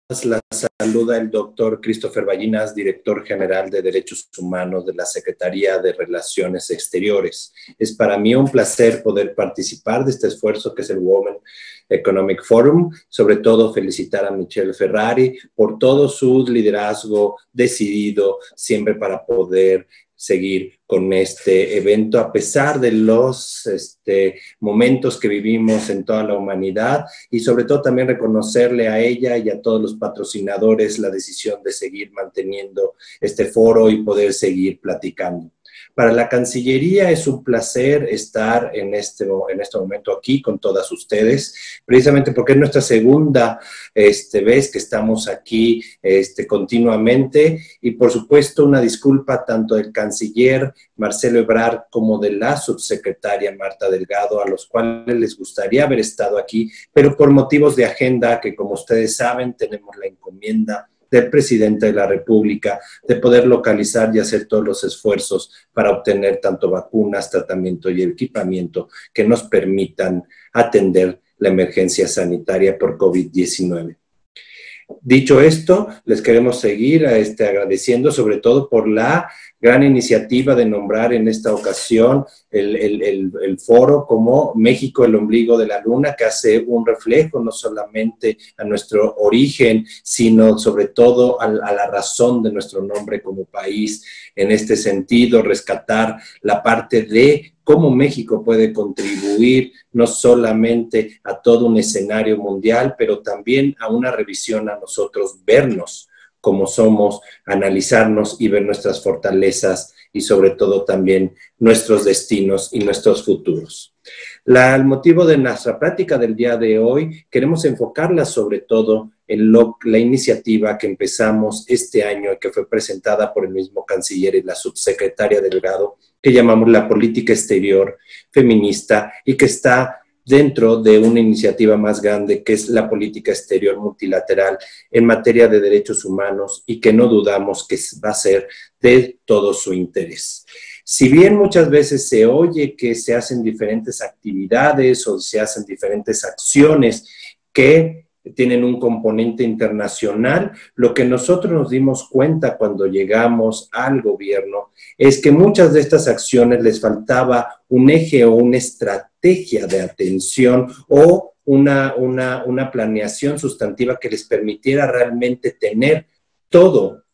La saluda el doctor Christopher Ballinas, director general de Derechos Humanos de la Secretaría de Relaciones Exteriores. Es para mí un placer poder participar de este esfuerzo que es el Women Economic Forum, sobre todo felicitar a Michelle Ferrari por todo su liderazgo decidido siempre para poder seguir con este evento a pesar de los momentos que vivimos en toda la humanidad y sobre todo también reconocerle a ella y a todos los patrocinadores la decisión de seguir manteniendo este foro y poder seguir platicando. Para la Cancillería es un placer estar en este momento aquí con todas ustedes, precisamente porque es nuestra segunda vez que estamos aquí continuamente y por supuesto una disculpa tanto del canciller Marcelo Ebrard como de la subsecretaria Marta Delgado, a los cuales les gustaría haber estado aquí, pero por motivos de agenda que como ustedes saben tenemos la encomienda del presidente de la República, de poder localizar y hacer todos los esfuerzos para obtener tanto vacunas, tratamiento y equipamiento que nos permitan atender la emergencia sanitaria por COVID-19. Dicho esto, les queremos seguir agradeciendo sobre todo por la gran iniciativa de nombrar en esta ocasión el foro como México, el ombligo de la luna, que hace un reflejo no solamente a nuestro origen, sino sobre todo a la razón de nuestro nombre como país. En este sentido, rescatar la parte de cómo México puede contribuir no solamente a todo un escenario mundial, pero también a una revisión a nosotros, vernos como somos, analizarnos y ver nuestras fortalezas y sobre todo también nuestros destinos y nuestros futuros. El motivo de nuestra plática del día de hoy, queremos enfocarla sobre todo en la iniciativa que empezamos este año y que fue presentada por el mismo canciller y la subsecretaria Delgado, que llamamos la política exterior feminista y que está dentro de una iniciativa más grande que es la política exterior multilateral en materia de derechos humanos y que no dudamos que va a ser de todo su interés. Si bien muchas veces se oye que se hacen diferentes actividades o se hacen diferentes acciones que tienen un componente internacional, lo que nosotros nos dimos cuenta cuando llegamos al gobierno es que muchas de estas acciones les faltaba un eje o una estrategia de atención o una planeación sustantiva que les permitiera realmente tener todo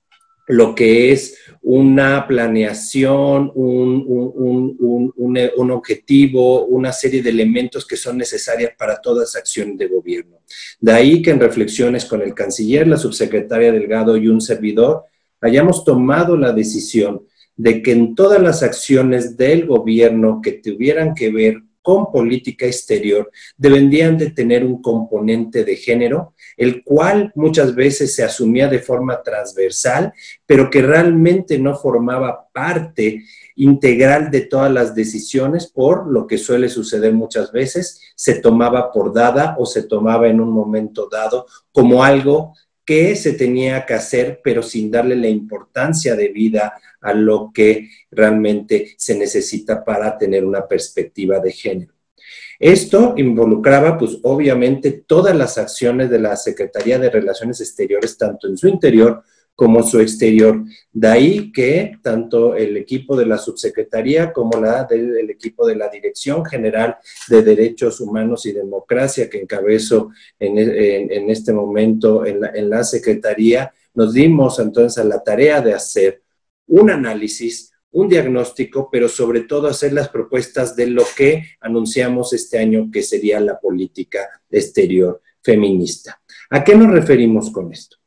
lo que es una planeación, un objetivo, una serie de elementos que son necesarias para toda esa acción de gobierno. De ahí que en reflexiones con el canciller, la subsecretaria Delgado y un servidor, hayamos tomado la decisión de que en todas las acciones del gobierno que tuvieran que ver con política exterior, deberían de tener un componente de género, el cual muchas veces se asumía de forma transversal, pero que realmente no formaba parte integral de todas las decisiones, por lo que suele suceder muchas veces, se tomaba por dada o se tomaba en un momento dado como algo que se tenía que hacer, pero sin darle la importancia debida a lo que realmente se necesita para tener una perspectiva de género. Esto involucraba, pues, obviamente, todas las acciones de la Secretaría de Relaciones Exteriores, tanto en su interior como su exterior. De ahí que tanto el equipo de la subsecretaría como el equipo de la Dirección General de Derechos Humanos y Democracia, que encabezo en este momento en la Secretaría, nos dimos entonces a la tarea de hacer un análisis, un diagnóstico, pero sobre todo hacer las propuestas de lo que anunciamos este año, que sería la política exterior feminista. ¿A qué nos referimos con esto?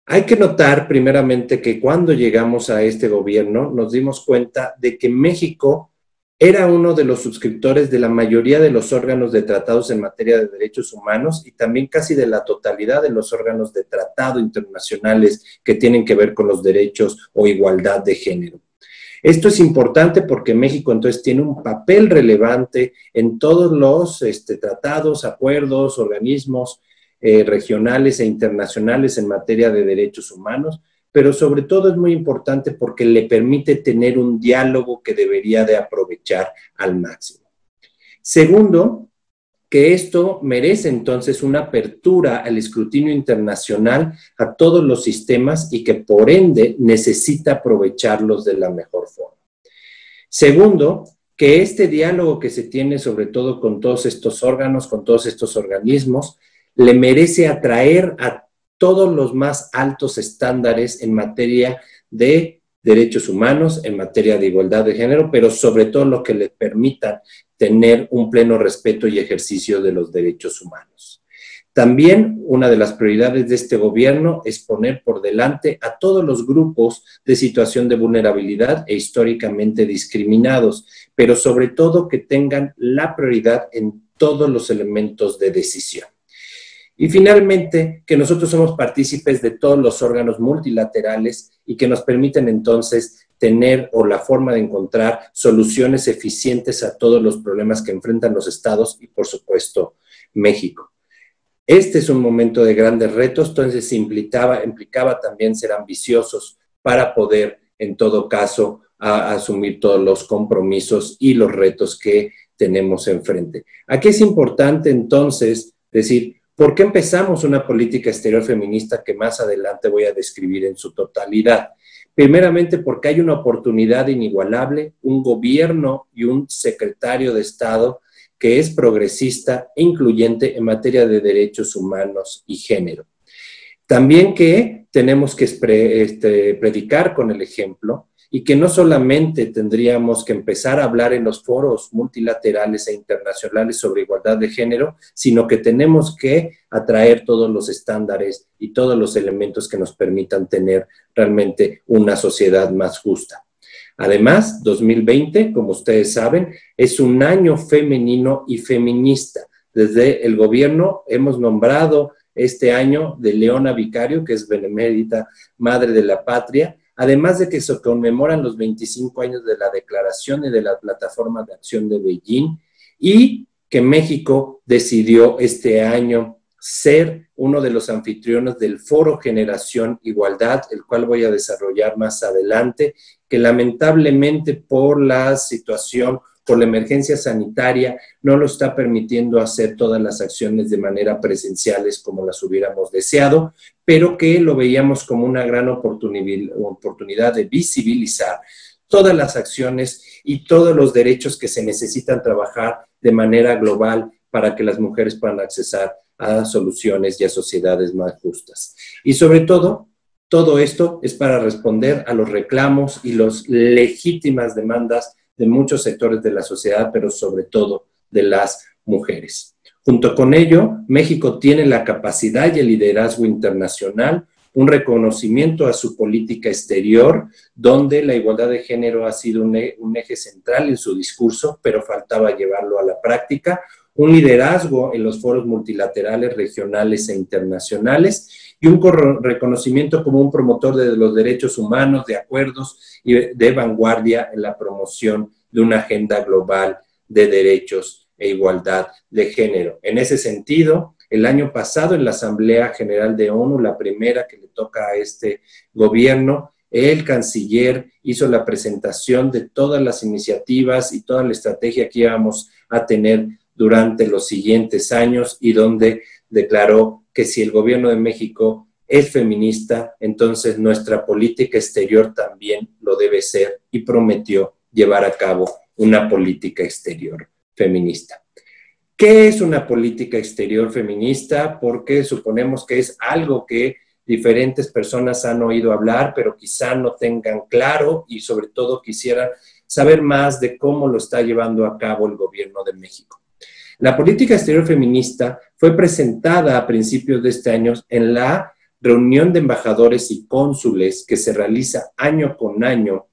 Hay que notar primeramente que cuando llegamos a este gobierno nos dimos cuenta de que México era uno de los suscriptores de la mayoría de los órganos de tratados en materia de derechos humanos y también casi de la totalidad de los órganos de tratado internacionales que tienen que ver con los derechos o igualdad de género. Esto es importante porque México entonces tiene un papel relevante en todos los tratados, acuerdos, organismos regionales e internacionales en materia de derechos humanos, pero sobre todo es muy importante porque le permite tener un diálogo que debería de aprovechar al máximo. Segundo, que esto merece entonces una apertura al escrutinio internacional a todos los sistemas y que por ende necesita aprovecharlos de la mejor forma. Segundo, que este diálogo que se tiene sobre todo con todos estos órganos, con todos estos organismos, le merece atraer a todos los más altos estándares en materia de derechos humanos, en materia de igualdad de género, pero sobre todo lo que les permita tener un pleno respeto y ejercicio de los derechos humanos. También una de las prioridades de este gobierno es poner por delante a todos los grupos de situación de vulnerabilidad e históricamente discriminados, pero sobre todo que tengan la prioridad en todos los elementos de decisión. Y finalmente, que nosotros somos partícipes de todos los órganos multilaterales y que nos permiten entonces tener o la forma de encontrar soluciones eficientes a todos los problemas que enfrentan los estados y, por supuesto, México. Este es un momento de grandes retos, entonces implicaba también ser ambiciosos para poder, en todo caso, asumir todos los compromisos y los retos que tenemos enfrente. Aquí es importante, entonces, decir, ¿por qué empezamos una política exterior feminista que más adelante voy a describir en su totalidad? Primeramente porque hay una oportunidad inigualable, un gobierno y un secretario de Estado que es progresista e incluyente en materia de derechos humanos y género. También que tenemos que predicar con el ejemplo y que no solamente tendríamos que empezar a hablar en los foros multilaterales e internacionales sobre igualdad de género, sino que tenemos que atraer todos los estándares y todos los elementos que nos permitan tener realmente una sociedad más justa. Además, 2020, como ustedes saben, es un año femenino y feminista. Desde el gobierno hemos nombrado este año de Leona Vicario, que es benemérita Madre de la Patria, además de que se conmemoran los 25 años de la Declaración y de la Plataforma de Acción de Beijing, y que México decidió este año ser uno de los anfitriones del Foro Generación Igualdad, el cual voy a desarrollar más adelante, que lamentablemente por la situación, por la emergencia sanitaria, no lo está permitiendo hacer todas las acciones de manera presenciales como las hubiéramos deseado, pero que lo veíamos como una gran oportunidad de visibilizar todas las acciones y todos los derechos que se necesitan trabajar de manera global para que las mujeres puedan accesar a soluciones y a sociedades más justas. Y sobre todo esto es para responder a los reclamos y las legítimas demandas de muchos sectores de la sociedad, pero sobre todo de las mujeres. Junto con ello, México tiene la capacidad y el liderazgo internacional, un reconocimiento a su política exterior, donde la igualdad de género ha sido un eje central en su discurso, pero faltaba llevarlo a la práctica, un liderazgo en los foros multilaterales, regionales e internacionales, y un reconocimiento como un promotor de los derechos humanos, de acuerdos y de vanguardia en la promoción de una agenda global de derechos e igualdad de género. En ese sentido, el año pasado en la Asamblea General de ONU, la primera que le toca a este gobierno, el canciller hizo la presentación de todas las iniciativas y toda la estrategia que íbamos a tener durante los siguientes años, y donde declaró que si el gobierno de México es feminista, entonces nuestra política exterior también lo debe ser, y prometió llevar a cabo una política exterior feminista. ¿Qué es una política exterior feminista? Porque suponemos que es algo que diferentes personas han oído hablar, pero quizá no tengan claro, y sobre todo quisieran saber más de cómo lo está llevando a cabo el gobierno de México. La política exterior feminista fue presentada a principios de este año en la reunión de embajadores y cónsules que se realiza año con año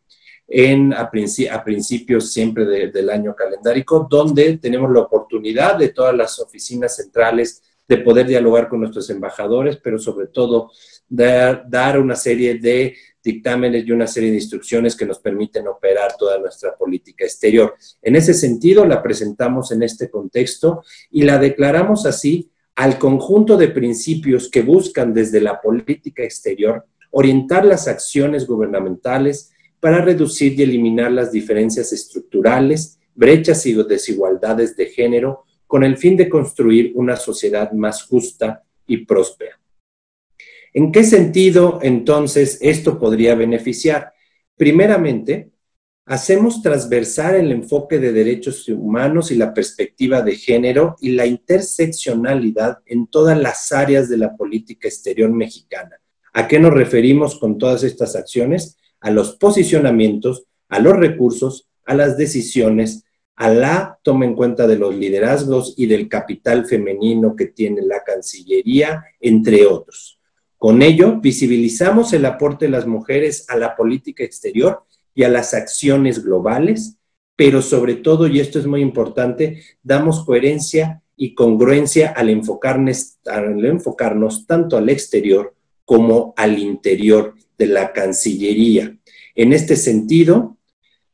a principios siempre del año calendárico, donde tenemos la oportunidad de todas las oficinas centrales de poder dialogar con nuestros embajadores, pero sobre todo dar una serie de dictámenes y una serie de instrucciones que nos permiten operar toda nuestra política exterior. En ese sentido, la presentamos en este contexto y la declaramos así al conjunto de principios que buscan desde la política exterior orientar las acciones gubernamentales para reducir y eliminar las diferencias estructurales, brechas y desigualdades de género, con el fin de construir una sociedad más justa y próspera. ¿En qué sentido, entonces, esto podría beneficiar? Primeramente, hacemos transversal el enfoque de derechos humanos y la perspectiva de género y la interseccionalidad en todas las áreas de la política exterior mexicana. ¿A qué nos referimos con todas estas acciones? A los posicionamientos, a los recursos, a las decisiones, a la toma en cuenta de los liderazgos y del capital femenino que tiene la Cancillería, entre otros. Con ello, visibilizamos el aporte de las mujeres a la política exterior y a las acciones globales, pero sobre todo, y esto es muy importante, damos coherencia y congruencia al enfocarnos tanto al exterior como al interior de la Cancillería. En este sentido,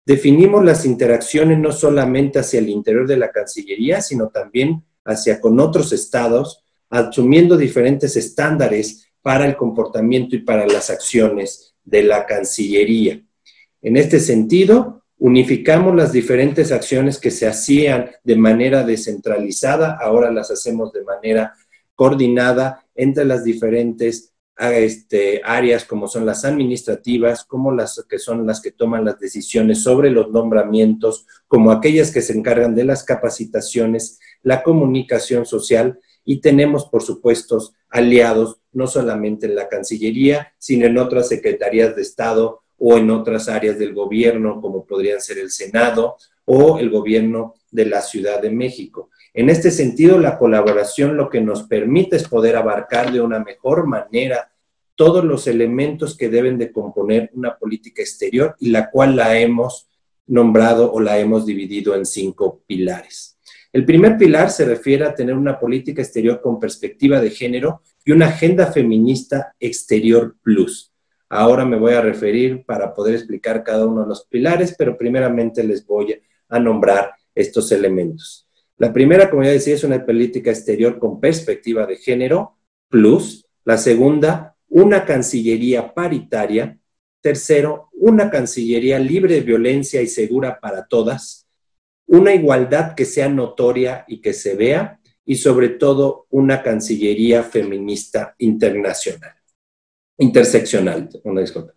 definimos las interacciones no solamente hacia el interior de la Cancillería, sino también hacia con otros estados, asumiendo diferentes estándares para el comportamiento y para las acciones de la Cancillería. En este sentido, unificamos las diferentes acciones que se hacían de manera descentralizada, ahora las hacemos de manera coordinada entre las diferentes áreas como son las administrativas, como las que son las que toman las decisiones sobre los nombramientos, como aquellas que se encargan de las capacitaciones, la comunicación social, y tenemos, por supuesto, aliados no solamente en la Cancillería, sino en otras secretarías de Estado o en otras áreas del gobierno, como podrían ser el Senado o el gobierno de la Ciudad de México. En este sentido, la colaboración lo que nos permite es poder abarcar de una mejor manera todos los elementos que deben de componer una política exterior y la cual la hemos nombrado o la hemos dividido en 5 pilares. El primer pilar se refiere a tener una política exterior con perspectiva de género y una agenda feminista exterior plus. Ahora me voy a referir para poder explicar cada uno de los pilares, pero primeramente les voy a nombrar estos elementos. La primera, como ya decía, es una política exterior con perspectiva de género plus. La segunda, una Cancillería paritaria. Tercero, una Cancillería libre de violencia y segura para todas. Una igualdad que sea notoria y que se vea. Y sobre todo, una Cancillería feminista interseccional. Una disculpa.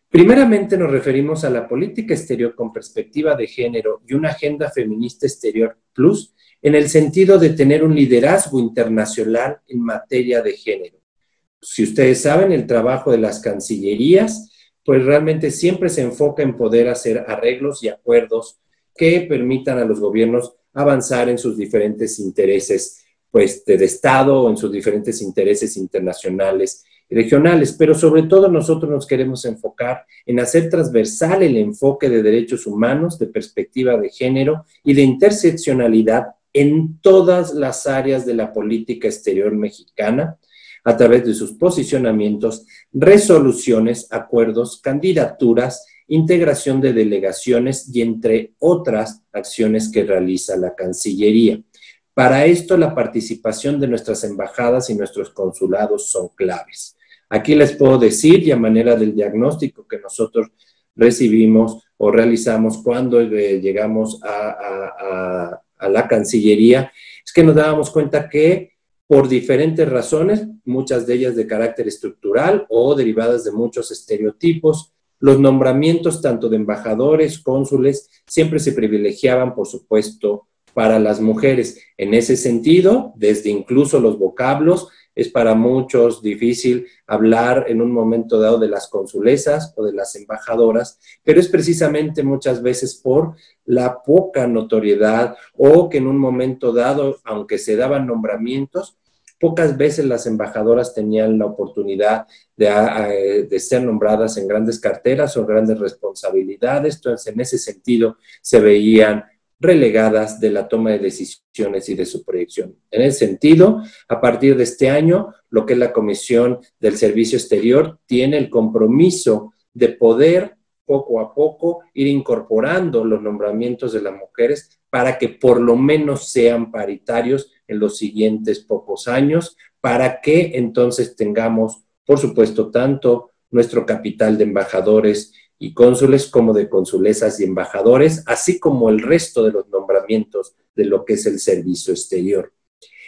Primeramente nos referimos a la política exterior con perspectiva de género y una agenda feminista exterior plus en el sentido de tener un liderazgo internacional en materia de género. Si ustedes saben, el trabajo de las cancillerías, pues realmente siempre se enfoca en poder hacer arreglos y acuerdos que permitan a los gobiernos avanzar en sus diferentes intereses, pues, de Estado o en sus diferentes intereses internacionales y regionales, pero sobre todo nosotros nos queremos enfocar en hacer transversal el enfoque de derechos humanos, de perspectiva de género y de interseccionalidad en todas las áreas de la política exterior mexicana, a través de sus posicionamientos, resoluciones, acuerdos, candidaturas, integración de delegaciones y entre otras acciones que realiza la Cancillería. Para esto, la participación de nuestras embajadas y nuestros consulados son claves. Aquí les puedo decir, y a manera del diagnóstico que nosotros recibimos o realizamos cuando llegamos a la Cancillería, es que nos dábamos cuenta que por diferentes razones, muchas de ellas de carácter estructural o derivadas de muchos estereotipos, los nombramientos tanto de embajadores, cónsules, siempre se privilegiaban, por supuesto, para las mujeres. En ese sentido, desde incluso los vocablos, es para muchos difícil hablar en un momento dado de las consulesas o de las embajadoras, pero es precisamente muchas veces por la poca notoriedad o que en un momento dado, aunque se daban nombramientos, pocas veces las embajadoras tenían la oportunidad de ser nombradas en grandes carteras o grandes responsabilidades. Entonces, en ese sentido, se veían relegadas de la toma de decisiones y de su proyección. En ese sentido, a partir de este año, lo que es la Comisión del Servicio Exterior tiene el compromiso de poder poco a poco ir incorporando los nombramientos de las mujeres para que por lo menos sean paritarios en los siguientes pocos años, para que entonces tengamos, por supuesto, tanto nuestro capital de embajadores y cónsules como de consulesas y embajadores, así como el resto de los nombramientos de lo que es el servicio exterior.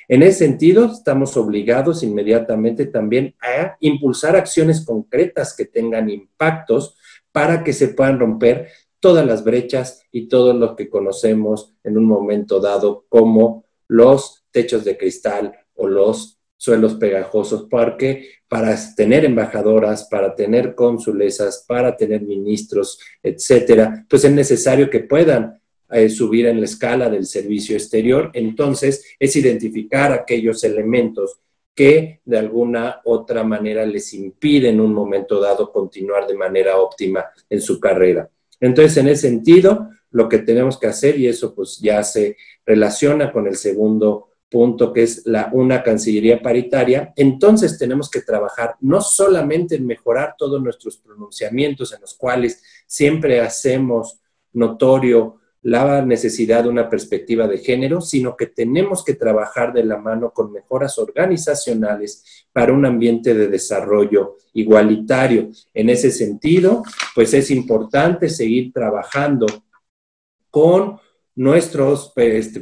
En ese sentido, estamos obligados inmediatamente también a impulsar acciones concretas que tengan impactos para que se puedan romper todas las brechas y todo lo que conocemos en un momento dado como los techos de cristal o los suelos pegajosos, porque para tener embajadoras, para tener cónsulesas, para tener ministros, etcétera, pues es necesario que puedan subir en la escala del servicio exterior. Entonces, es identificar aquellos elementos que de alguna otra manera les impiden en un momento dado continuar de manera óptima en su carrera. Entonces, en ese sentido, lo que tenemos que hacer, y eso pues ya se relaciona con el segundo punto, que es una Cancillería paritaria, entonces tenemos que trabajar no solamente en mejorar todos nuestros pronunciamientos, en los cuales siempre hacemos notorio la necesidad de una perspectiva de género, sino que tenemos que trabajar de la mano con mejoras organizacionales para un ambiente de desarrollo igualitario. En ese sentido, pues es importante seguir trabajando con nuestro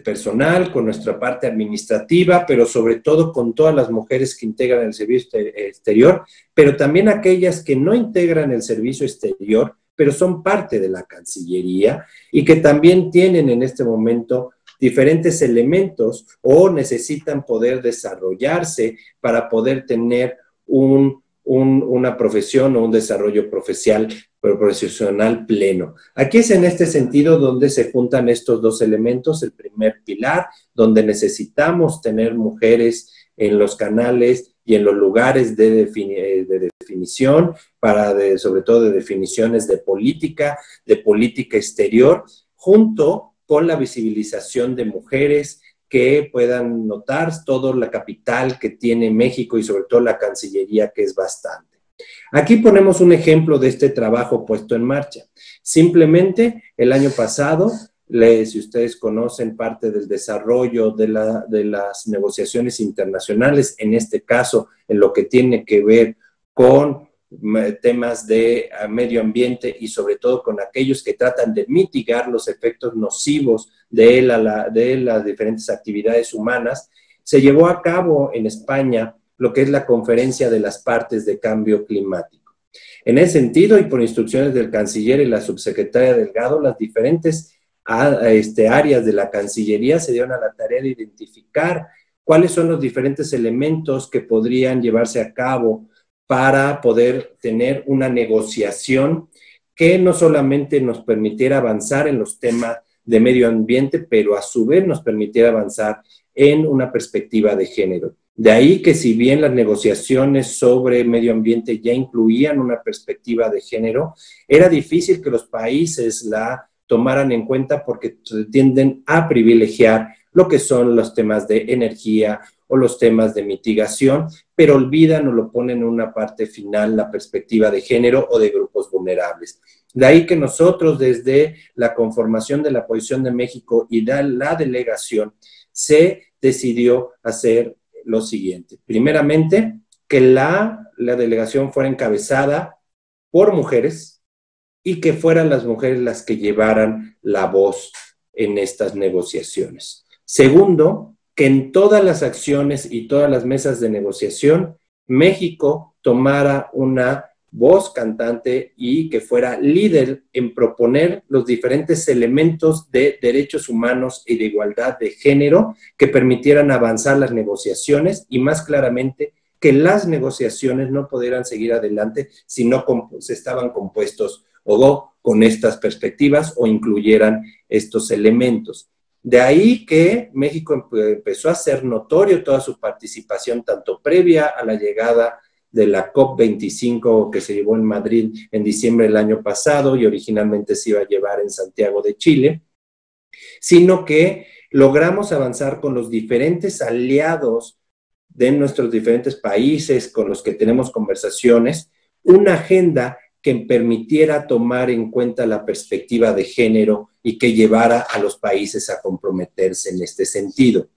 personal, con nuestra parte administrativa, pero sobre todo con todas las mujeres que integran el servicio exterior, pero también aquellas que no integran el servicio exterior, pero son parte de la Cancillería y que también tienen en este momento diferentes elementos o necesitan poder desarrollarse para poder tener una profesión o un desarrollo profesional pleno. Aquí es en este sentido donde se juntan estos dos elementos, el primer pilar, donde necesitamos tener mujeres en los canales y en los lugares de definición, sobre todo de definiciones de política exterior, junto con la visibilización de mujeres que puedan notar toda la capital que tiene México y sobre todo la Cancillería, que es bastante. Aquí ponemos un ejemplo de este trabajo puesto en marcha. Simplemente el año pasado, si ustedes conocen parte del desarrollo de las negociaciones internacionales, en este caso en lo que tiene que ver con temas de medio ambiente y sobre todo con aquellos que tratan de mitigar los efectos nocivos de las diferentes actividades humanas, se llevó a cabo en España lo que es la Conferencia de las Partes de Cambio Climático. En ese sentido, y por instrucciones del canciller y la subsecretaria Delgado, las diferentes áreas de la Cancillería se dieron a la tarea de identificar cuáles son los diferentes elementos que podrían llevarse a cabo para poder tener una negociación que no solamente nos permitiera avanzar en los temas de medio ambiente, pero a su vez nos permitiera avanzar en una perspectiva de género. De ahí que si bien las negociaciones sobre medio ambiente ya incluían una perspectiva de género, era difícil que los países la tomaran en cuenta porque tienden a privilegiar lo que son los temas de energía o los temas de mitigación, pero olvidan o lo ponen en una parte final la perspectiva de género o de grupos vulnerables. De ahí que nosotros desde la conformación de la posición de México y de la delegación se decidió hacer lo siguiente. Primeramente, que la delegación fuera encabezada por mujeres y que fueran las mujeres las que llevaran la voz en estas negociaciones. Segundo, que en todas las acciones y todas las mesas de negociación, México tomara una voz cantante y que fuera líder en proponer los diferentes elementos de derechos humanos y de igualdad de género que permitieran avanzar las negociaciones y más claramente que las negociaciones no pudieran seguir adelante si no se estaban compuestos o con estas perspectivas o incluyeran estos elementos. De ahí que México empezó a hacer notorio toda su participación, tanto previa a la llegada de la COP25 que se llevó en Madrid en diciembre del año pasado y originalmente se iba a llevar en Santiago de Chile, sino que logramos avanzar con los diferentes aliados de nuestros diferentes países con los que tenemos conversaciones, una agenda que permitiera tomar en cuenta la perspectiva de género y que llevara a los países a comprometerse en este sentido.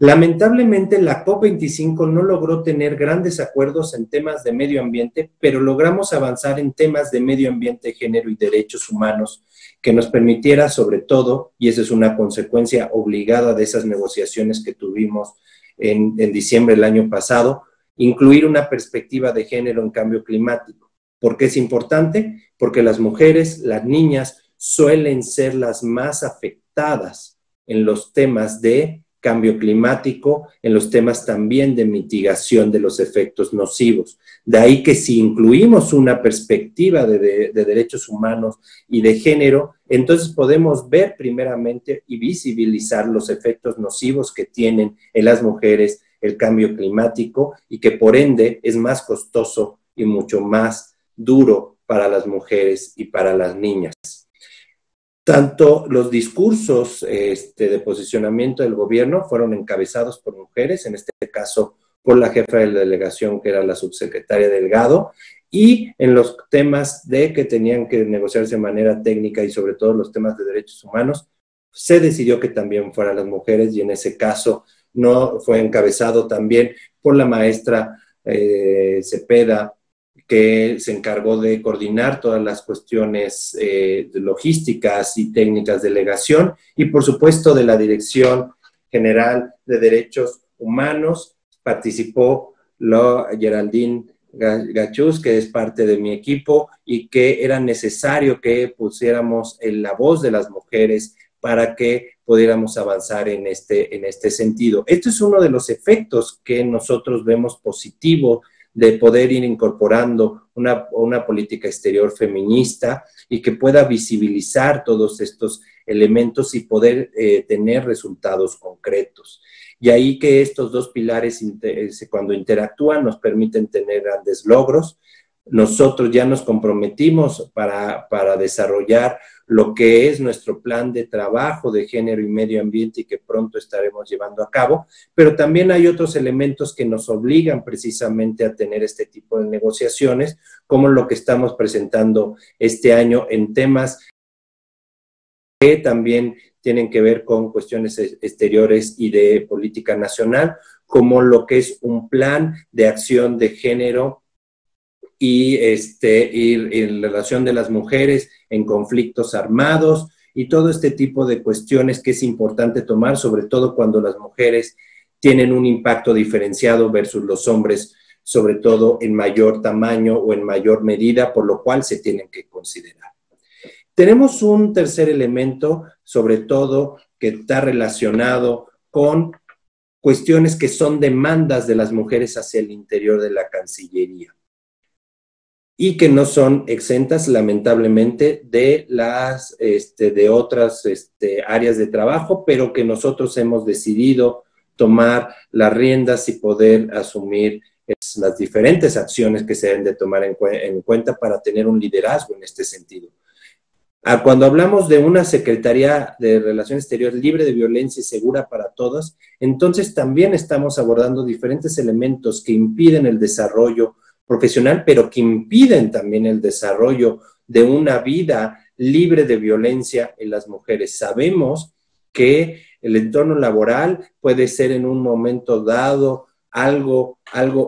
Lamentablemente, la COP25 no logró tener grandes acuerdos en temas de medio ambiente, pero logramos avanzar en temas de medio ambiente, género y derechos humanos que nos permitiera, sobre todo, y esa es una consecuencia obligada de esas negociaciones que tuvimos en diciembre del año pasado, incluir una perspectiva de género en cambio climático. ¿Por qué es importante? Porque las mujeres, las niñas, suelen ser las más afectadas en los temas de cambio climático, en los temas también de mitigación de los efectos nocivos. De ahí que si incluimos una perspectiva de derechos humanos y de género, entonces podemos ver primeramente y visibilizar los efectos nocivos que tienen en las mujeres el cambio climático y que por ende es más costoso y mucho más duro para las mujeres y para las niñas. Tanto los discursos de posicionamiento del gobierno fueron encabezados por mujeres, en este caso por la jefa de la delegación, que era la subsecretaria Delgado, y en los temas de que tenían que negociarse de manera técnica y sobre todo los temas de derechos humanos, se decidió que también fueran las mujeres y en ese caso no fue encabezado también por la maestra Cepeda, que se encargó de coordinar todas las cuestiones logísticas y técnicas de delegación, y por supuesto de la Dirección General de Derechos Humanos participó Geraldine Gachús, que es parte de mi equipo, y que era necesario que pusiéramos en la voz de las mujeres para que pudiéramos avanzar en este sentido. Este es uno de los efectos que nosotros vemos positivo de poder ir incorporando una política exterior feminista y que pueda visibilizar todos estos elementos y poder tener resultados concretos. Y ahí que estos dos pilares, cuando interactúan, nos permiten tener grandes logros. Nosotros ya nos comprometimos para desarrollar lo que es nuestro plan de trabajo de género y medio ambiente y que pronto estaremos llevando a cabo, pero también hay otros elementos que nos obligan precisamente a tener este tipo de negociaciones, como lo que estamos presentando este año en temas que también tienen que ver con cuestiones exteriores y de política nacional, como lo que es un plan de acción de género y en relación de las mujeres en conflictos armados y todo este tipo de cuestiones que es importante tomar, sobre todo cuando las mujeres tienen un impacto diferenciado versus los hombres, sobre todo en mayor tamaño o en mayor medida, por lo cual se tienen que considerar. Tenemos un tercer elemento, sobre todo, que está relacionado con cuestiones que son demandas de las mujeres hacia el interior de la Cancillería y que no son exentas, lamentablemente, de otras áreas de trabajo, pero que nosotros hemos decidido tomar las riendas y poder asumir las diferentes acciones que se deben de tomar en cuenta para tener un liderazgo en este sentido. Cuando hablamos de una Secretaría de Relaciones Exteriores libre de violencia y segura para todas, entonces también estamos abordando diferentes elementos que impiden el desarrollo profesional, pero que impiden también el desarrollo de una vida libre de violencia en las mujeres. Sabemos que el entorno laboral puede ser en un momento dado algo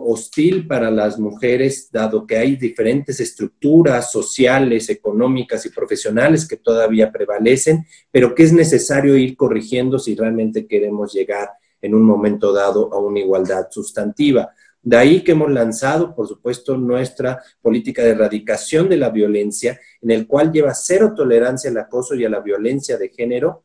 hostil para las mujeres, dado que hay diferentes estructuras sociales, económicas y profesionales que todavía prevalecen, pero que es necesario ir corrigiendo si realmente queremos llegar en un momento dado a una igualdad sustantiva. De ahí que hemos lanzado, por supuesto, nuestra política de erradicación de la violencia, en el cual lleva cero tolerancia al acoso y a la violencia de género,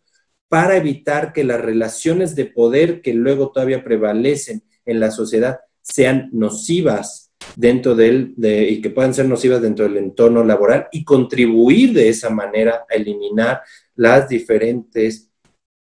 para evitar que las relaciones de poder que luego todavía prevalecen en la sociedad sean nocivas y que puedan ser nocivas dentro del entorno laboral y contribuir de esa manera a eliminar las diferentes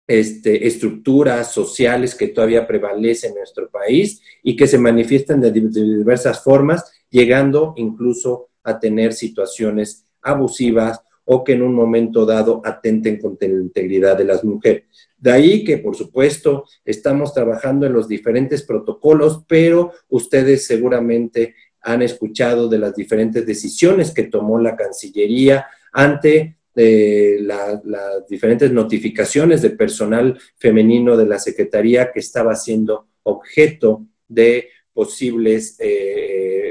estructuras sociales que todavía prevalecen en nuestro país y que se manifiestan de diversas formas, llegando incluso a tener situaciones abusivas o que en un momento dado atenten contra la integridad de las mujeres. De ahí que, por supuesto, estamos trabajando en los diferentes protocolos, pero ustedes seguramente han escuchado de las diferentes decisiones que tomó la Cancillería ante las diferentes notificaciones de personal femenino de la Secretaría que estaba siendo objeto de posibles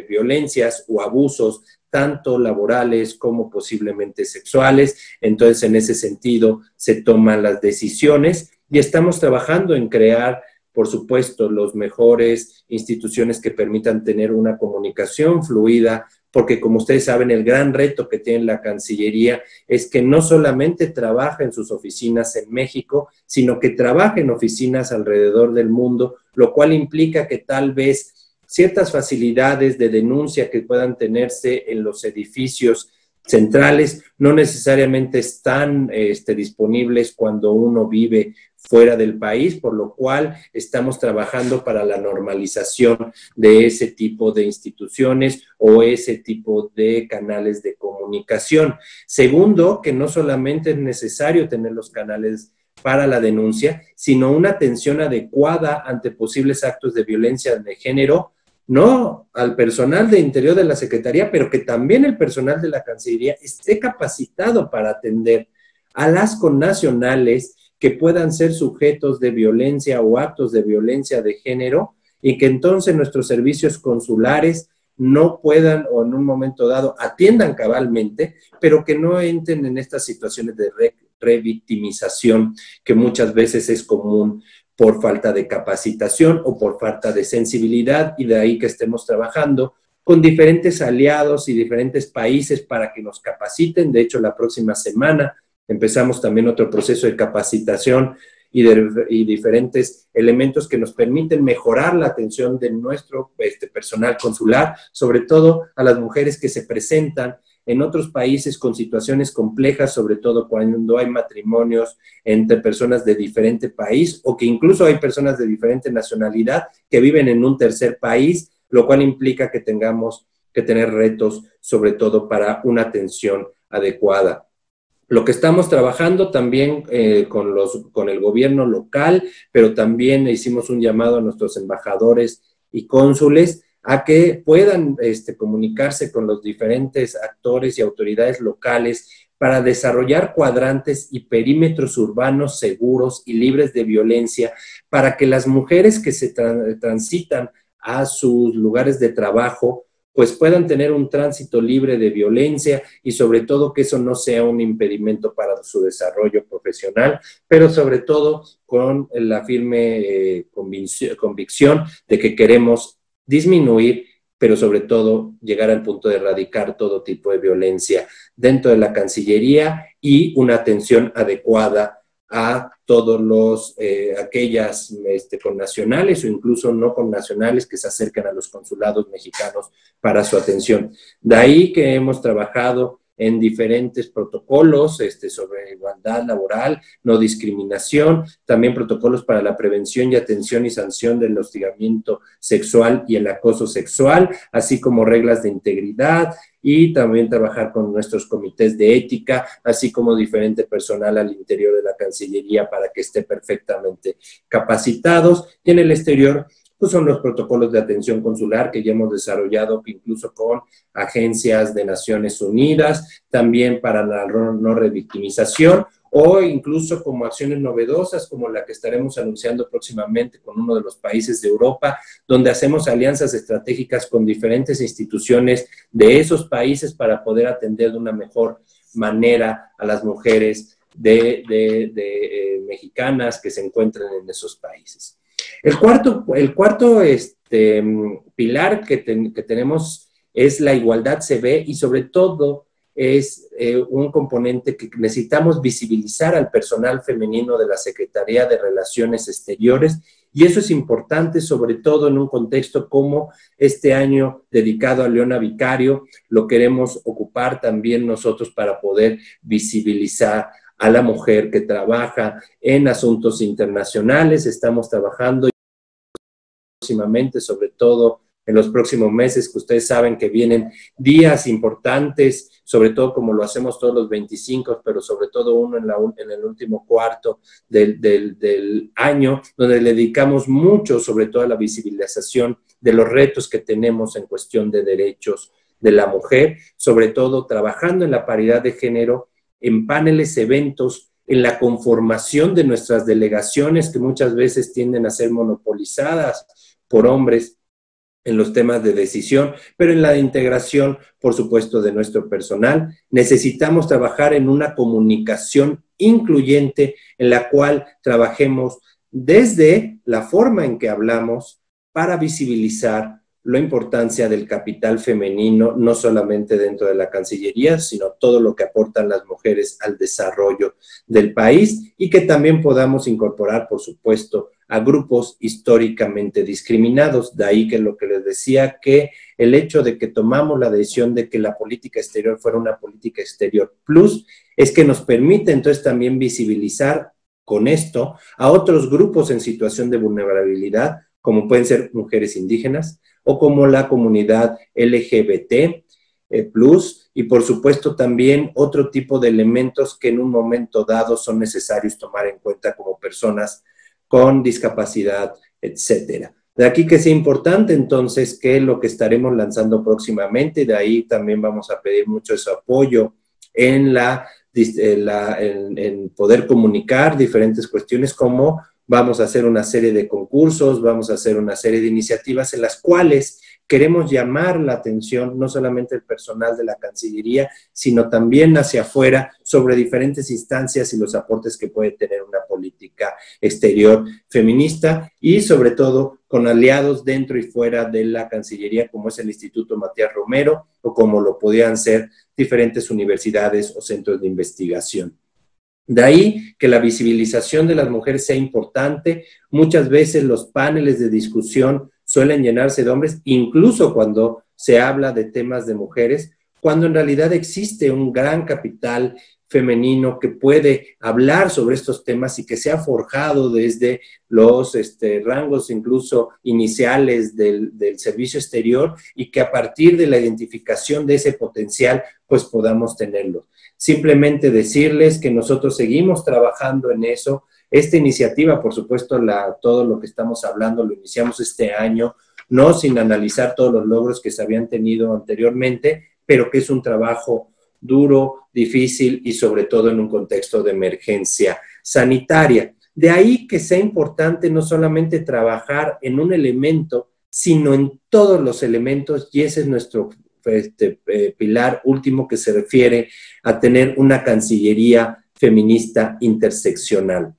violencias o abusos, tanto laborales como posiblemente sexuales. Entonces, en ese sentido, se toman las decisiones y estamos trabajando en crear, por supuesto, las mejores instituciones que permitan tener una comunicación fluida, porque como ustedes saben, el gran reto que tiene la Cancillería es que no solamente trabaja en sus oficinas en México, sino que trabaja en oficinas alrededor del mundo, lo cual implica que tal vez ciertas facilidades de denuncia que puedan tenerse en los edificios centrales no necesariamente están disponibles cuando uno vive fuera del país, por lo cual estamos trabajando para la normalización de ese tipo de instituciones o ese tipo de canales de comunicación. Segundo, que no solamente es necesario tener los canales para la denuncia, sino una atención adecuada ante posibles actos de violencia de género, no al personal de interior de la Secretaría, pero que también el personal de la Cancillería esté capacitado para atender a las connacionales que puedan ser sujetos de violencia o actos de violencia de género y que entonces nuestros servicios consulares no puedan o en un momento dado atiendan cabalmente, pero que no entren en estas situaciones de revictimización que muchas veces es común por falta de capacitación o por falta de sensibilidad, y de ahí que estemos trabajando con diferentes aliados y diferentes países para que nos capaciten. De hecho, la próxima semana empezamos también otro proceso de capacitación y diferentes elementos que nos permiten mejorar la atención de nuestro personal consular, sobre todo a las mujeres que se presentan en otros países con situaciones complejas, sobre todo cuando hay matrimonios entre personas de diferente país o que incluso hay personas de diferente nacionalidad que viven en un tercer país, lo cual implica que tengamos que tener retos, sobre todo para una atención adecuada. Lo que estamos trabajando también con el gobierno local, pero también hicimos un llamado a nuestros embajadores y cónsules a que puedan comunicarse con los diferentes actores y autoridades locales para desarrollar cuadrantes y perímetros urbanos seguros y libres de violencia, para que las mujeres que se transitan a sus lugares de trabajo pues puedan tener un tránsito libre de violencia y sobre todo que eso no sea un impedimento para su desarrollo profesional, pero sobre todo con la firme convicción de que queremos disminuir, pero sobre todo llegar al punto de erradicar todo tipo de violencia dentro de la Cancillería y una atención adecuada a todos aquellas connacionales o incluso no connacionales que se acercan a los consulados mexicanos para su atención. De ahí que hemos trabajado en diferentes protocolos sobre igualdad laboral, no discriminación, también protocolos para la prevención y atención y sanción del hostigamiento sexual y el acoso sexual, así como reglas de integridad, y también trabajar con nuestros comités de ética, así como diferente personal al interior de la Cancillería para que esté perfectamente capacitados. Y en el exterior, pues son los protocolos de atención consular que ya hemos desarrollado incluso con agencias de Naciones Unidas, también para la no revictimización, o incluso como acciones novedosas como la que estaremos anunciando próximamente con uno de los países de Europa, donde hacemos alianzas estratégicas con diferentes instituciones de esos países para poder atender de una mejor manera a las mujeres mexicanas que se encuentran en esos países. El cuarto pilar que tenemos es la igualdad se ve y sobre todo es un componente que necesitamos visibilizar al personal femenino de la Secretaría de Relaciones Exteriores, y eso es importante sobre todo en un contexto como este año dedicado a Leona Vicario. Lo queremos ocupar también nosotros para poder visibilizar a la mujer que trabaja en asuntos internacionales. Estamos trabajando próximamente, sobre todo en los próximos meses, que ustedes saben que vienen días importantes, sobre todo como lo hacemos todos los 25, pero sobre todo uno en el último cuarto del año, donde le dedicamos mucho, sobre todo a la visibilización de los retos que tenemos en cuestión de derechos de la mujer, sobre todo trabajando en la paridad de género en paneles, eventos, en la conformación de nuestras delegaciones, que muchas veces tienden a ser monopolizadas por hombres en los temas de decisión, pero en la integración, por supuesto, de nuestro personal. Necesitamos trabajar en una comunicación incluyente en la cual trabajemos desde la forma en que hablamos para visibilizar la importancia del capital femenino, no solamente dentro de la Cancillería, sino todo lo que aportan las mujeres al desarrollo del país, y que también podamos incorporar, por supuesto, a grupos históricamente discriminados. De ahí que lo que les decía, que el hecho de que tomamos la decisión de que la política exterior fuera una política exterior plus, es que nos permite entonces también visibilizar con esto a otros grupos en situación de vulnerabilidad, como pueden ser mujeres indígenas o como la comunidad LGBT+, y por supuesto también otro tipo de elementos que en un momento dado son necesarios tomar en cuenta, como personas con discapacidad, etcétera. De aquí que sea importante entonces que lo que estaremos lanzando próximamente, de ahí también vamos a pedir mucho su apoyo en en poder comunicar diferentes cuestiones, como vamos a hacer una serie de concursos, vamos a hacer una serie de iniciativas en las cuales queremos llamar la atención no solamente del personal de la Cancillería, sino también hacia afuera sobre diferentes instancias y los aportes que puede tener una política exterior feminista, y sobre todo con aliados dentro y fuera de la Cancillería, como es el Instituto Matías Romero o como lo podían ser diferentes universidades o centros de investigación. De ahí que la visibilización de las mujeres sea importante. Muchas veces los paneles de discusión suelen llenarse de hombres, incluso cuando se habla de temas de mujeres, cuando en realidad existe un gran capital femenino que puede hablar sobre estos temas y que se ha forjado desde los rangos incluso iniciales del servicio exterior, y que a partir de la identificación de ese potencial, pues podamos tenerlo. Simplemente decirles que nosotros seguimos trabajando en eso. Esta iniciativa, por supuesto, todo lo que estamos hablando lo iniciamos este año, no sin analizar todos los logros que se habían tenido anteriormente, pero que es un trabajo duro, difícil y sobre todo en un contexto de emergencia sanitaria. De ahí que sea importante no solamente trabajar en un elemento, sino en todos los elementos, y ese es nuestro pilar último, que se refiere a tener una Cancillería feminista interseccional.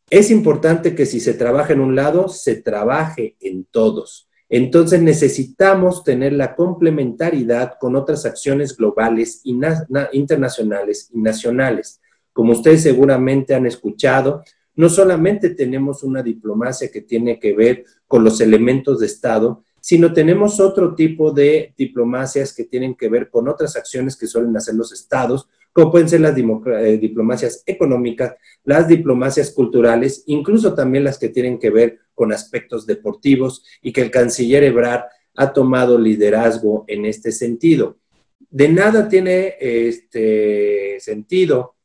Es importante que si se trabaja en un lado, se trabaje en todos. Entonces necesitamos tener la complementariedad con otras acciones globales, internacionales y nacionales. Como ustedes seguramente han escuchado, no solamente tenemos una diplomacia que tiene que ver con los elementos de Estado, sino tenemos otro tipo de diplomacias que tienen que ver con otras acciones que suelen hacer los estados, como pueden ser las diplomacias económicas, las diplomacias culturales, incluso también las que tienen que ver con aspectos deportivos, y que el canciller Ebrard ha tomado liderazgo en este sentido. De nada tiene sentido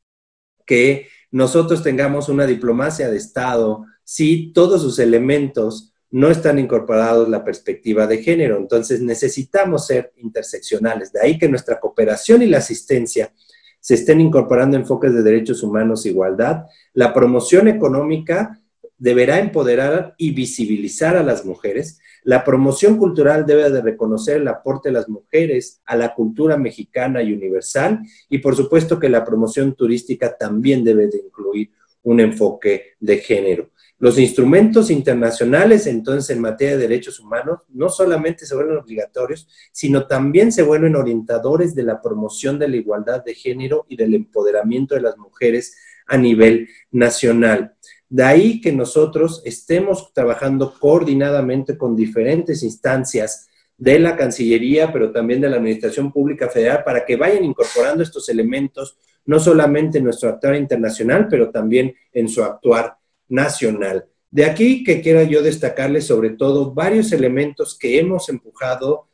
que nosotros tengamos una diplomacia de Estado si todos sus elementos no están incorporados la perspectiva de género. Entonces necesitamos ser interseccionales. De ahí que nuestra cooperación y la asistencia se estén incorporando enfoques de derechos humanos e igualdad. La promoción económica deberá empoderar y visibilizar a las mujeres. La promoción cultural debe de reconocer el aporte de las mujeres a la cultura mexicana y universal, y por supuesto que la promoción turística también debe de incluir un enfoque de género. Los instrumentos internacionales, entonces, en materia de derechos humanos, no solamente se vuelven obligatorios, sino también se vuelven orientadores de la promoción de la igualdad de género y del empoderamiento de las mujeres a nivel nacional. De ahí que nosotros estemos trabajando coordinadamente con diferentes instancias de la Cancillería, pero también de la Administración Pública Federal, para que vayan incorporando estos elementos, no solamente en nuestro actuar internacional, pero también en su actuar nacional. De aquí que quiera yo destacarles sobre todo varios elementos que hemos empujado,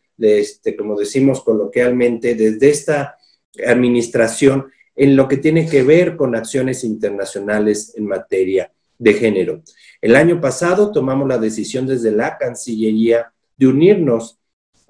como decimos coloquialmente, desde esta administración, en lo que tiene que ver con acciones internacionales en materia de género. El año pasado tomamos la decisión desde la Cancillería de unirnos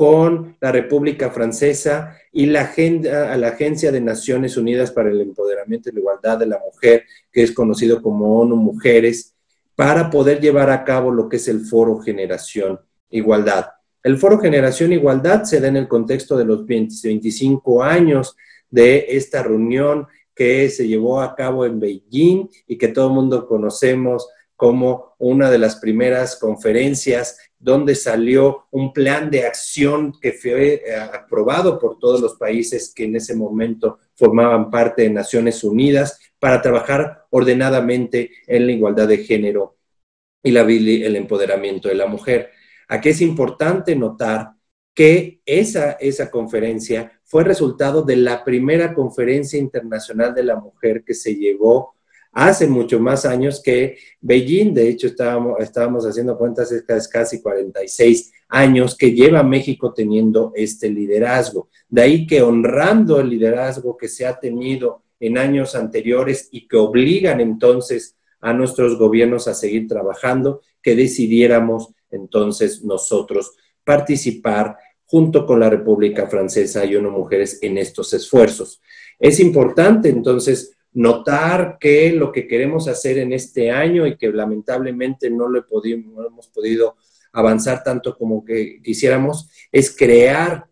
con la República Francesa y la Agencia de Naciones Unidas para el Empoderamiento y la Igualdad de la Mujer, que es conocido como ONU Mujeres, para poder llevar a cabo lo que es el Foro Generación Igualdad. El Foro Generación Igualdad se da en el contexto de los 25 años de esta reunión que se llevó a cabo en Beijing y que todo el mundo conocemos como una de las primeras conferencias donde salió un plan de acción que fue aprobado por todos los países que en ese momento formaban parte de Naciones Unidas para trabajar ordenadamente en la igualdad de género y el empoderamiento de la mujer. Aquí es importante notar que esa conferencia fue resultado de la primera conferencia internacional de la mujer que se llevó hace mucho más años que Beijing. De hecho, estábamos haciendo cuentas, es casi 46 años que lleva México teniendo este liderazgo. De ahí que honrando el liderazgo que se ha tenido en años anteriores y que obligan entonces a nuestros gobiernos a seguir trabajando, que decidiéramos entonces nosotros participar junto con la República Francesa y ONU Mujeres en estos esfuerzos. Es importante entonces notar que lo que queremos hacer en este año y que lamentablemente no hemos podido avanzar tanto como que quisiéramos, es crear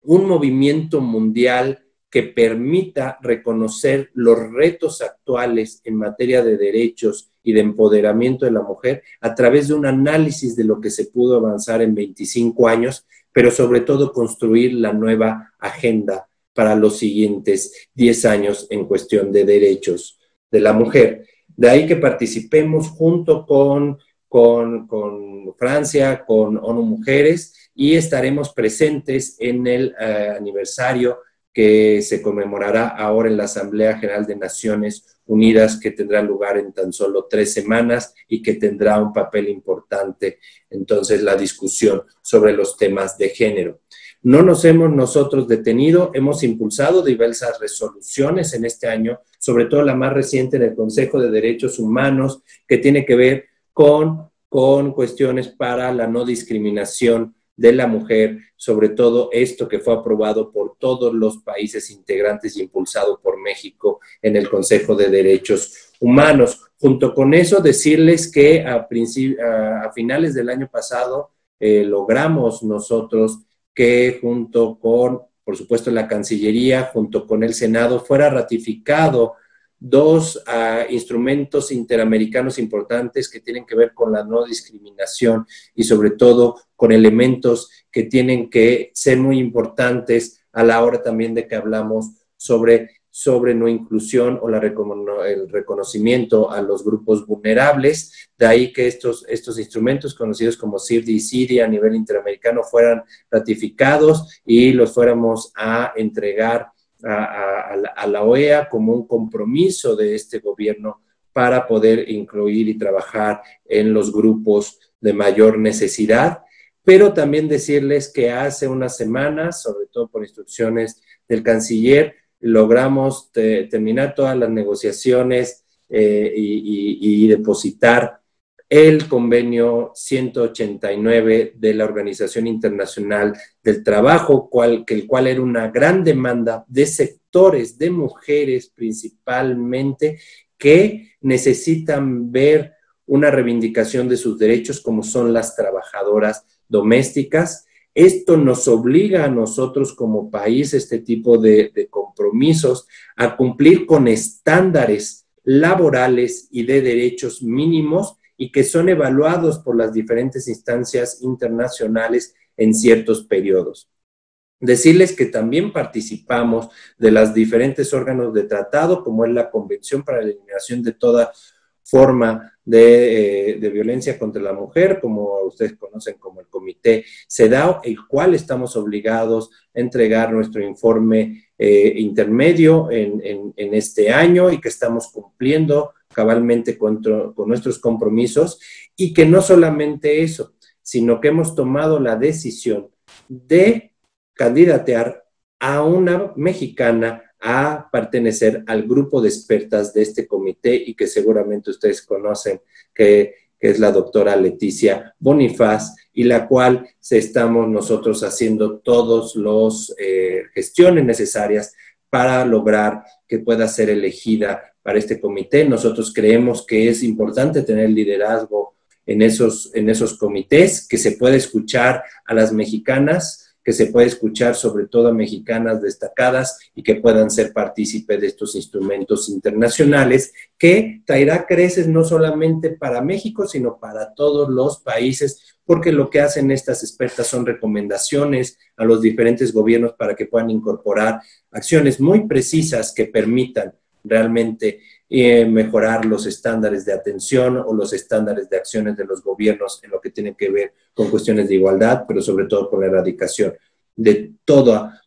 un movimiento mundial que permita reconocer los retos actuales en materia de derechos y de empoderamiento de la mujer a través de un análisis de lo que se pudo avanzar en 25 años, pero sobre todo construir la nueva agenda para los siguientes 10 años en cuestión de derechos de la mujer. De ahí que participemos junto con Francia, con ONU Mujeres, y estaremos presentes en el aniversario que se conmemorará ahora en la Asamblea General de Naciones Unidas, que tendrá lugar en tan solo 3 semanas y que tendrá un papel importante entonces la discusión sobre los temas de género. No nos hemos nosotros detenido, hemos impulsado diversas resoluciones en este año, sobre todo la más reciente en el Consejo de Derechos Humanos, que tiene que ver con cuestiones para la no discriminación de la mujer, sobre todo esto que fue aprobado por todos los países integrantes y impulsado por México en el Consejo de Derechos Humanos. Junto con eso, decirles que a finales del año pasado logramos nosotros que junto con, por supuesto, la Cancillería, junto con el Senado, fuera ratificado 2 instrumentos interamericanos importantes que tienen que ver con la no discriminación y sobre todo con elementos que tienen que ser muy importantes a la hora también de que hablamos sobre no inclusión o el reconocimiento a los grupos vulnerables. De ahí que estos instrumentos conocidos como CIRD y CIDI a nivel interamericano fueran ratificados y los fuéramos a entregar a la OEA como un compromiso de este gobierno para poder incluir y trabajar en los grupos de mayor necesidad. Pero también decirles que hace unas semanas, sobre todo por instrucciones del canciller, logramos terminar todas las negociaciones y depositar el convenio 189 de la Organización Internacional del Trabajo, el cual era una gran demanda de sectores, de mujeres principalmente, que necesitan ver una reivindicación de sus derechos como son las trabajadoras domésticas. Esto nos obliga a nosotros como país, este tipo de compromisos, a cumplir con estándares laborales y de derechos mínimos y que son evaluados por las diferentes instancias internacionales en ciertos periodos. Decirles que también participamos de los diferentes órganos de tratado, como es la Convención para la Eliminación de toda forma de violencia contra la mujer, como ustedes conocen como el Comité CEDAW, el cual estamos obligados a entregar nuestro informe intermedio en este año y que estamos cumpliendo cabalmente con nuestros compromisos, y que no solamente eso, sino que hemos tomado la decisión de candidatear a una mexicana a pertenecer al grupo de expertas de este comité y que seguramente ustedes conocen, que es la doctora Leticia Bonifaz, y la cual estamos nosotros haciendo todas las gestiones necesarias para lograr que pueda ser elegida para este comité. Nosotros creemos que es importante tener liderazgo en esos comités, que se puede escuchar a las mexicanas, que se puede escuchar sobre todo a mexicanas destacadas y que puedan ser partícipes de estos instrumentos internacionales que traerá creces no solamente para México, sino para todos los países, porque lo que hacen estas expertas son recomendaciones a los diferentes gobiernos para que puedan incorporar acciones muy precisas que permitan realmente mejorar los estándares de atención o los estándares de acciones de los gobiernos en lo que tiene que ver con cuestiones de igualdad, pero sobre todo con la erradicación de toda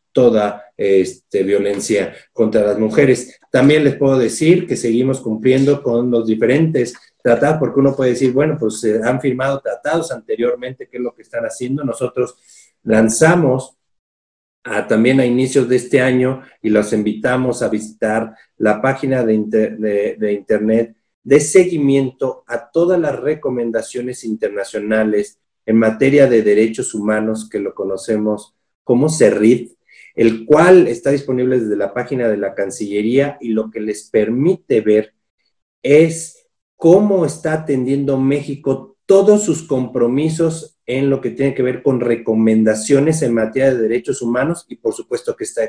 violencia contra las mujeres. También les puedo decir que seguimos cumpliendo con los diferentes tratados, porque uno puede decir, bueno, pues se han firmado tratados anteriormente, ¿qué es lo que están haciendo? Nosotros lanzamos también a inicios de este año y los invitamos a visitar la página de internet de seguimiento a todas las recomendaciones internacionales en materia de derechos humanos, que lo conocemos como CERRID, el cual está disponible desde la página de la Cancillería, y lo que les permite ver es cómo está atendiendo México todos sus compromisos en lo que tiene que ver con recomendaciones en materia de derechos humanos, y por supuesto que está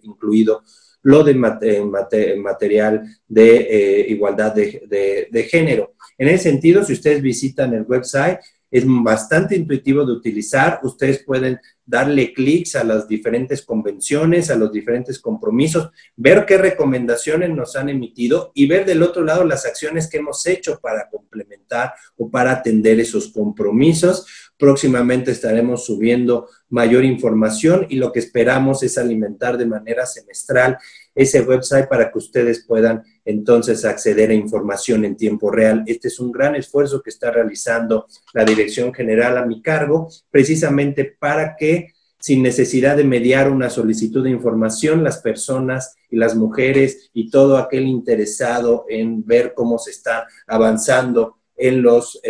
incluido lo de material de igualdad de género. En ese sentido, si ustedes visitan el website, es bastante intuitivo de utilizar. Ustedes pueden darle clics a las diferentes convenciones, a los diferentes compromisos, ver qué recomendaciones nos han emitido y ver del otro lado las acciones que hemos hecho para complementar o para atender esos compromisos. Próximamente estaremos subiendo mayor información y lo que esperamos es alimentar de manera semestral ese website para que ustedes puedan entonces acceder a información en tiempo real. Este es un gran esfuerzo que está realizando la Dirección General a mi cargo, precisamente para que, sin necesidad de mediar una solicitud de información, las personas y las mujeres y todo aquel interesado en ver cómo se está avanzando en los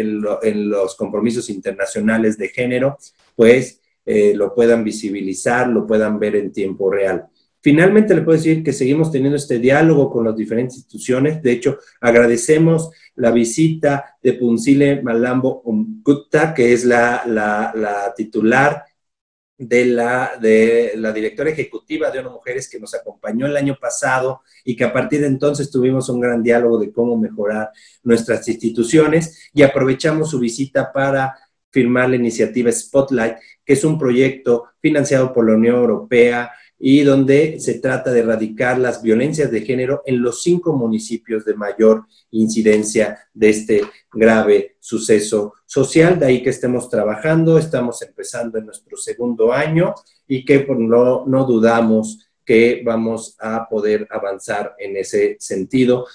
compromisos internacionales de género, pues lo puedan visibilizar, lo puedan ver en tiempo real. Finalmente, le puedo decir que seguimos teniendo este diálogo con las diferentes instituciones. De hecho, agradecemos la visita de Punsile Malambo Gupta, que es la titular de la directora ejecutiva de ONU Mujeres, que nos acompañó el año pasado y que a partir de entonces tuvimos un gran diálogo de cómo mejorar nuestras instituciones, y aprovechamos su visita para firmar la iniciativa Spotlight, que es un proyecto financiado por la Unión Europea y donde se trata de erradicar las violencias de género en los 5 municipios de mayor incidencia de este grave suceso social. De ahí que estemos trabajando, estamos empezando en nuestro 2º año y que no dudamos que vamos a poder avanzar en ese sentido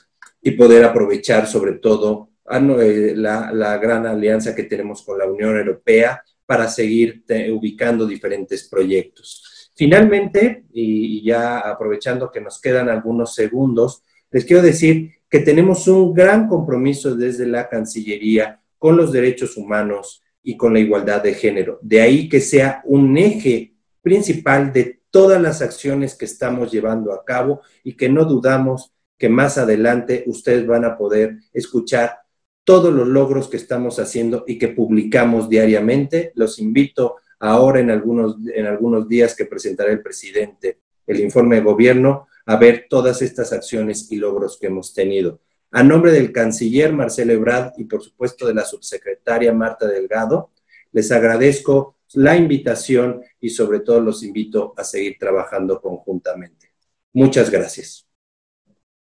y poder aprovechar sobre todo la gran alianza que tenemos con la Unión Europea para seguir ubicando diferentes proyectos. Finalmente, y ya aprovechando que nos quedan algunos segundos, les quiero decir que tenemos un gran compromiso desde la Cancillería con los derechos humanos y con la igualdad de género. De ahí que sea un eje principal de todas las acciones que estamos llevando a cabo y que no dudamos que más adelante ustedes van a poder escuchar todos los logros que estamos haciendo y que publicamos diariamente. Los invito ahora en algunos días que presentará el presidente el informe de gobierno, a ver todas estas acciones y logros que hemos tenido. A nombre del canciller Marcelo Ebrard y por supuesto de la subsecretaria Marta Delgado, les agradezco la invitación y sobre todo los invito a seguir trabajando conjuntamente. Muchas gracias.